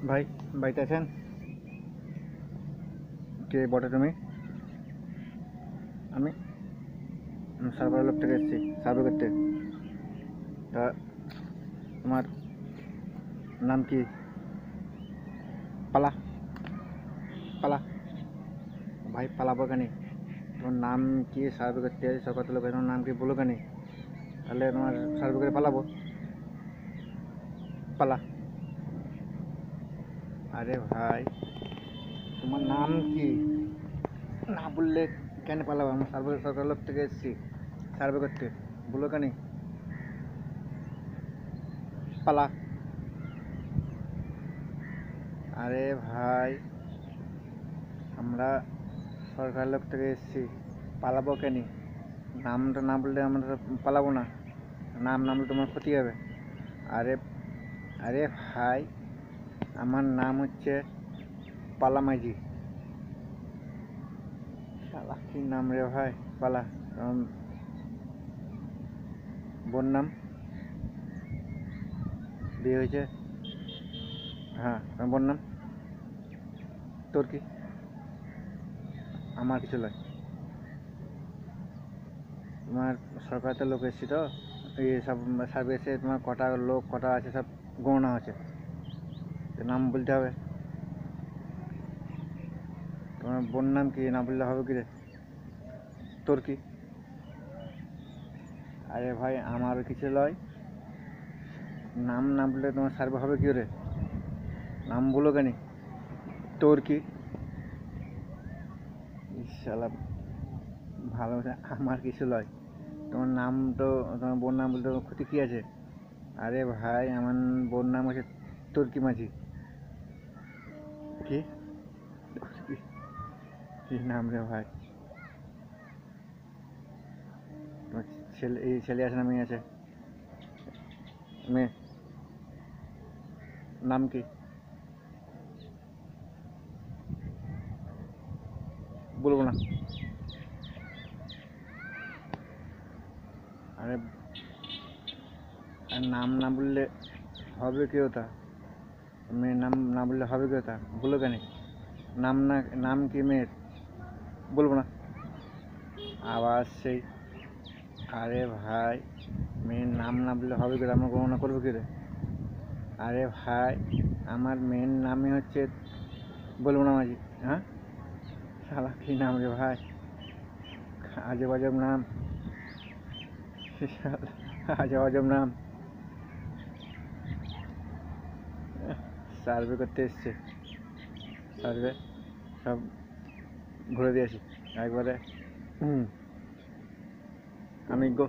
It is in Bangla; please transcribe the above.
ভাই, বাড়িতে আছেন? কে বটে তুমি? আমি সার্ভার লোক থেকে এসেছি সার্ভে করতে। তা তোমার নাম কি? পালা পালা ভাই, পালাবো কেন? তোমার নাম কি? সার্ভে করতে এসেছি সরকার লোক, তোমার নাম কি বলো কেন? তাহলে তোমার সার্ভে করে পালাবো। পালা। আরে ভাই, তোমার নাম কি না বললে কেন পালাবো? আমরা সরকার লোক থেকে এসেছি সার্ভে করতে, বলো কেন? পালা। আরে ভাই, আমরা সরকার লোক থেকে এসেছি, পালাবো কেন? নামটা না বললে আমরা পালাবো না। নাম না বললে তোমার ক্ষতি হবে। আরে আরে ভাই, আমার নাম হচ্ছে পালা মাঝি। শালা কি নাম রে ভাই, পালা। বোন নাম? বিয়ে হয়েছে? হ্যাঁ, তোমার বোন নাম? তোর কি? আমার কিছু নয়। তোমার সরকারের লোক এসেছি তো, এই সব সার্ভিসে তোমার কটা লোক কটা আছে সব গণনা আছে, নাম বলতে হবে। তোমার বোন নাম কি না বললে হবে কি রে? তোর কি? আরে ভাই, আমার কিছু নয়, নাম না বললে তোমার সার্ভে হবে কি রে? নাম বলো কেন? তোর কি? শালা ভালো, আমার কিছু নয়। তোমার নাম তো, তোমার বোন নাম বলতে তোমার ক্ষতি কী আছে? আরে ভাই, আমার বোন নাম হচ্ছে তুর্কি মাঝি। কি? কি নাম রে ভাই? তোমার ছেলে আছে না মেয়ে আছে? মেয়ে। নাম কি বলবো না। আরে নাম না বললে হবে কি ওটা? মেয়ের নাম না বললে হবে কি ওটা? বলো কেন? নাম না, নাম কি মেয়ের? বলবো না। আবার সেই, আরে ভাই, মেয়ের নাম না বললে হবে কি? আমরা গণনা করবো কি রে? আরে ভাই, আমার মেয়ের নামই হচ্ছে বলবো না মাঝি। হ্যাঁ, শালা কি নাম রে ভাই, আজব আজব নাম। আজব আজব নাম। সার্ভে করতে এসছে, সার্ভে সব ঘুরে দিয়েছি একবারে। আমি গো